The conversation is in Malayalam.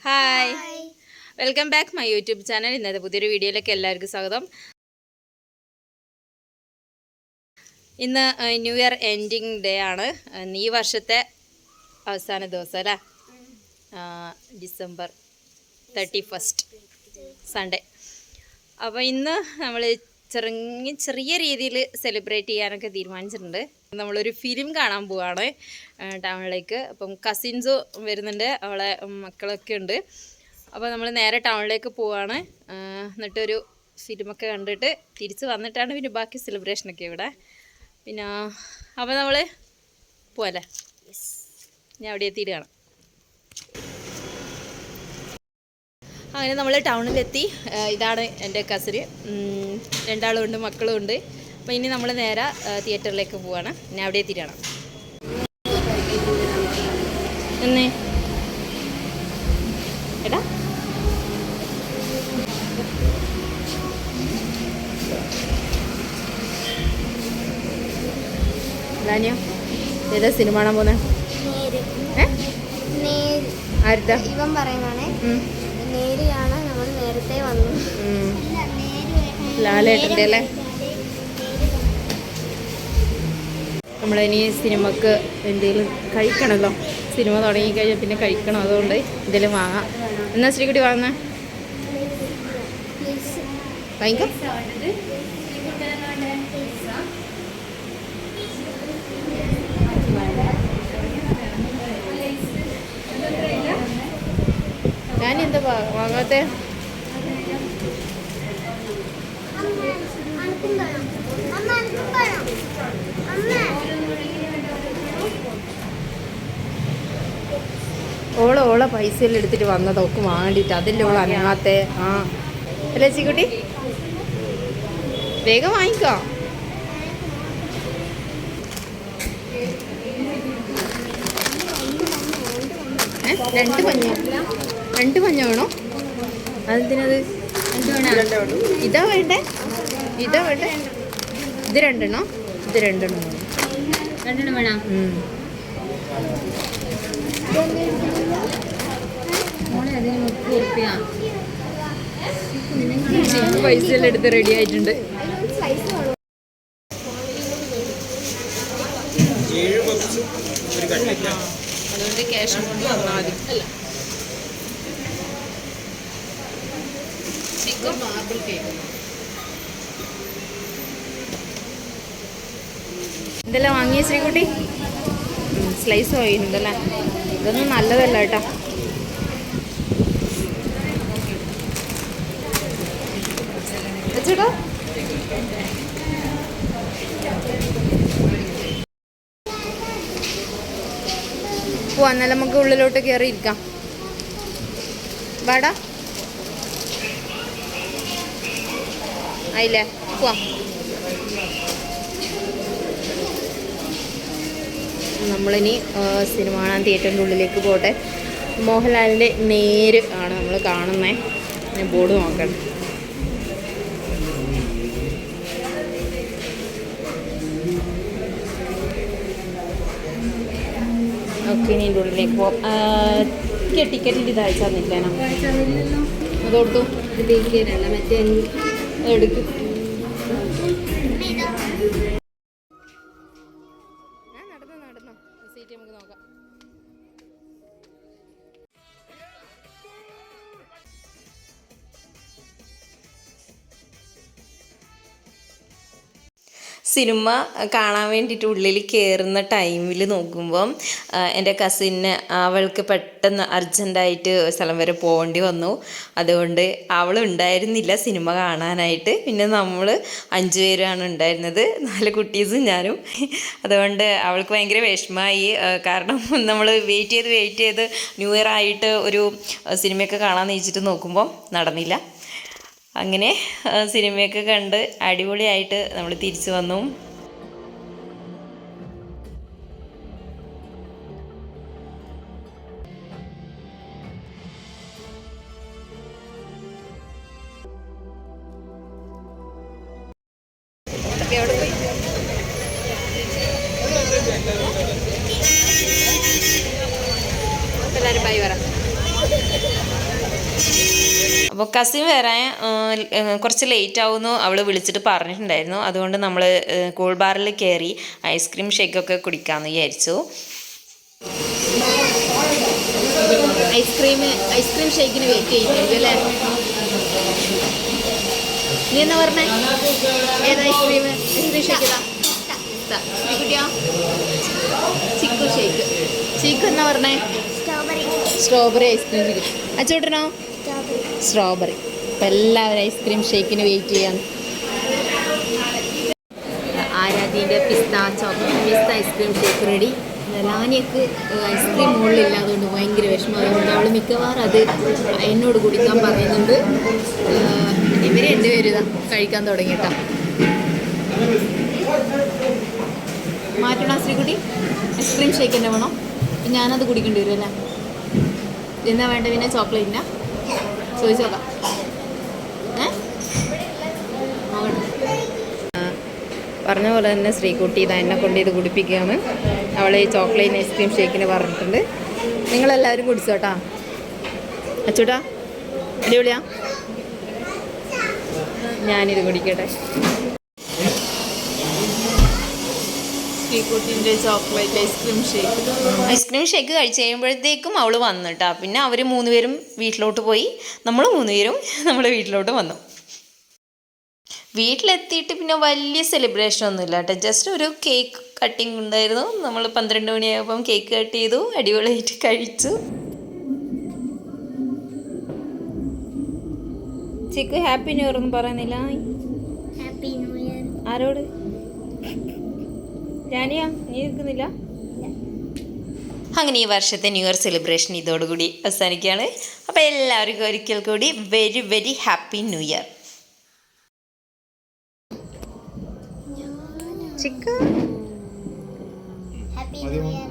Hi, welcome back my YouTube channel. ഇന്നത്തെ പുതിയൊരു വീഡിയോയിലേക്ക് എല്ലാവർക്കും സ്വാഗതം. ഇന്ന് ന്യൂ ഇയർ എൻഡിങ് ഡേ ആണ്. ഈ വർഷത്തെ അവസാന ദിവസം അല്ലേ, ഡിസംബർ 31 സൺഡേ. അപ്പോൾ ഇന്ന് നമ്മൾ ചെറിയ രീതിയിൽ സെലിബ്രേറ്റ് ചെയ്യാനൊക്കെ തീരുമാനിച്ചിട്ടുണ്ട്. നമ്മളൊരു ഫിലിം കാണാൻ പോവാണ് ടൗണിലേക്ക്. അപ്പം കസിൻസ് വരുന്നുണ്ട്, അവളെ മക്കളൊക്കെ ഉണ്ട്. അപ്പോൾ നമ്മൾ നേരെ ടൗണിലേക്ക് പോവാണ്. എന്നിട്ടൊരു ഫിലിമൊക്കെ കണ്ടിട്ട് തിരിച്ച് വന്നിട്ടാണ് പിന്നെ ബാക്കി സെലിബ്രേഷനൊക്കെ ഇവിടെ. പിന്നെ അപ്പോൾ നമ്മൾ പോവല്ലേ, ഞാൻ അവിടെ എത്തിയിട്ട് കാണാം. അങ്ങനെ നമ്മൾ ടൗണിലെത്തി. ഇതാണ് എൻ്റെ കസിന്, രണ്ടാളും ഉണ്ട്, മക്കളും ഉണ്ട്. അപ്പോൾ ഇനി നമ്മൾ നേരെ തിയേറ്ററിലേക്ക് പോവാണ്. ഞാൻ അവിടെ എത്തിയിട്ട് കാണാം. എന്നേ എടാ റാനിയോ, ഏതാ സിനിമ കാണാൻ പോകുന്നത്? ആരുതാ ഇവൻ പറയുവാണേ, നേരിയാണ് നമ്മൾ നേരത്തെ വന്നു. ലാലേട്ടൻ്റെ അല്ലേ. നമ്മളിനി സിനിമക്ക് എന്തെങ്കിലും കഴിക്കണമല്ലോ. സിനിമ തുടങ്ങിക്കഴിഞ്ഞാൽ പിന്നെ കഴിക്കണം, അതുകൊണ്ട് എന്തെങ്കിലും വാങ്ങാം. എന്നാ ശ്രീകുട്ടി വാങ്ങുന്ന വാങ്ങിക്കോ. ഞാനെന്താ വാങ്ങാത്തെ? ഓളെ പൈസയെല്ലാം എടുത്തിട്ട് വന്നത് ഒക്കെ വാങ്ങിയിട്ട് അതിൻ്റെ ഓള് അനങ്ങാത്തെ. ആ അല്ലേ ചീക്കുട്ടി, വേഗം വാങ്ങിക്കോ. രണ്ട് മഞ്ഞ വേണോ? അതെന്തിനത്? ഇതാ വേണ്ടേ? ഇതാ വേണ്ടേ? ഇത് രണ്ടെണ്ണോ? ഇത് രണ്ടെണ്ണം വേണം. പൈസ എല്ലാം എടുത്ത് റെഡി ആയിട്ടുണ്ട്. അതുകൊണ്ട് ക്യാഷും കൊണ്ട് വന്നാൽ മതി. മാർബിൾ കേക്ക് എന്തെല്ലാം വാങ്ങിയ ശ്രീകുട്ടി? സ്ലൈസ് വാങ്ങിയിട്ടുണ്ടല്ലേ. ഇതൊന്നും നല്ലതല്ല കേട്ടോ. വെച്ചോട്ടോ. പോവാ, എന്നാലും നമുക്ക് ഉള്ളിലോട്ട് കയറിയിരിക്കാം. വാടാ, ആയില്ലേ, പോവാം. നമ്മളിനി സിനിമ കാണാൻ തിയേറ്ററിൻ്റെ ഉള്ളിലേക്ക് പോട്ടെ. മോഹൻലാലിൻ്റെ നേര് ആണ് നമ്മൾ കാണുന്നത്. ഞാൻ ബോർഡ് നോക്കണം. ഓക്കെ, ഇനി എൻ്റെ ഉള്ളിലേക്ക് പോവാം. ടിക്കറ്റിൻ്റെ ഇത് അയച്ചു തന്നില്ലേനോ? അതോട്ടു മറ്റേ എടുക്കും. നടന്നോ സീറ്റ് നമുക്ക് നോക്കാം. സിനിമ കാണാൻ വേണ്ടിയിട്ട് ഉള്ളിൽ കയറുന്ന ടൈമിൽ നോക്കുമ്പം എൻ്റെ കസിന് അവൾക്ക് പെട്ടെന്ന് അർജൻറ്റായിട്ട് സ്ഥലം വരെ പോകേണ്ടി വന്നു. അതുകൊണ്ട് അവളുണ്ടായിരുന്നില്ല സിനിമ കാണാനായിട്ട്. പിന്നെ നമ്മൾ 5 പേരാണ് ഉണ്ടായിരുന്നത്, 4 കുട്ടീസും ഞാനും. അതുകൊണ്ട് അവൾക്ക് ഭയങ്കര വിഷമമായി. കാരണം നമ്മൾ വെയിറ്റ് ചെയ്ത് ന്യൂ ഇയർ ആയിട്ട് ഒരു സിനിമയൊക്കെ കാണാമെന്ന് വെച്ചിട്ട് നോക്കുമ്പം നടന്നില്ല. അങ്ങനെ സിനിമയൊക്കെ കണ്ട് അടിപൊളിയായിട്ട് നമ്മൾ തിരിച്ചു വന്നു. എല്ലാവരും ബൈ പറ. അപ്പോൾ കസിൻ വരാൻ കുറച്ച് ലേറ്റ് ആവുമെന്ന് അവൾ വിളിച്ചിട്ട് പറഞ്ഞിട്ടുണ്ടായിരുന്നു. അതുകൊണ്ട് നമ്മൾ കൂൾ ബാറിൽ കയറി ഐസ്ക്രീം ഷേക്കൊക്കെ കുടിക്കാമെന്ന് വിചാരിച്ചു. ഐസ്ക്രീം ഷേക്കിന് വെയിറ്റ് ചെയ്യുമായിരിക്കും അല്ലേ? നീ എന്നാ പറഞ്ഞേ? ഏതാ ഐസ്ക്രീം ഷേക്ക്? കുട്ടിയാ ചിക്കു ഷേക്ക്. ചിക്കു എന്നാ പറഞ്ഞേ? Strawberry ice cream shake. അച്ചോട്ടനോ? സ്ട്രോബെറി. അപ്പം എല്ലാവരും ഐസ്ക്രീം ഷേക്കിന് വെയിറ്റ് ചെയ്യാൻ. ആരാധ്യൻ്റെ പിസ്ത ഐസ്ക്രീം ഷേക്ക് റെഡി. ലാനിയക്ക് ഐസ്ക്രീം മുകളിലില്ലാതുകൊണ്ട് ഭയങ്കര വിഷമം. അതുകൊണ്ട് അവൾ മിക്കവാറും അത് എന്നോട് കുടിക്കാൻ പറയുന്നുണ്ട്. ഇവർ രണ്ടുപേരും ഇതാ കഴിക്കാൻ തുടങ്ങിയിട്ടാ. മാറ്റണ ശ്രീകുട്ടി? ഐസ്ക്രീം ഷേക്ക് തന്നെ വേണം. ഞാനത് കുടിക്കേണ്ടി വരും അല്ലേ? എന്നാ വേണ്ട പിന്നെ? ചോക്ലേറ്റിനാ ചോദിച്ചു നോക്കാം. പറഞ്ഞ പോലെ തന്നെ ശ്രീകുട്ടി ഇതാ എന്നെ കൊണ്ട് ഇത് കുടിപ്പിക്കുകയാണ്. അവളെ ഈ ചോക്ലേറ്റ് ഐസ്ക്രീം ഷേക്കിന് പറഞ്ഞിട്ടുണ്ട്. നിങ്ങളെല്ലാവരും കുടിച്ചോട്ടാ. അച്ചൂട്ടാ അടിപൊളിയാ? ഞാനിത് കുടിക്കട്ടെ. ശ്രീകുട്ടിൻ്റെ ചോക്ലേറ്റ് ഐസ്ക്രീം ഷേക്ക് കഴിച്ച് കഴിയുമ്പോഴത്തേക്കും അവൾ വന്നു കേട്ടോ. പിന്നെ അവർ 3 പേരും വീട്ടിലോട്ട് പോയി. നമ്മൾ 3 പേരും നമ്മുടെ വീട്ടിലോട്ട് വന്നു. വീട്ടിലെത്തിയിട്ട് പിന്നെ വലിയ സെലിബ്രേഷൻ ഒന്നുമില്ല കേട്ടോ. ജസ്റ്റ് ഒരു കേക്ക് കട്ടിങ് ഉണ്ടായിരുന്നു. നമ്മൾ 12 മണിയായപ്പം കേക്ക് കട്ട് ചെയ്തു, അടിപൊളിയായിട്ട് കഴിച്ചു. ചിക്കു ഹാപ്പി ന്യൂ ഇയർ ഒന്നും പറയുന്നില്ല. Happy new year. ആരോട്? ജാനിയ നീ നിൽക്കുന്നില്ല? അങ്ങനെ ഈ വർഷത്തെ ന്യൂ ഇയർ സെലിബ്രേഷൻ ഇതോടുകൂടി അവസാനിക്കുകയാണ്. അപ്പോൾ എല്ലാവർക്കും ഒരിക്കൽ കൂടി very very happy new year. ചിക്കു ഹാപ്പി ന്യൂ ഇയർ.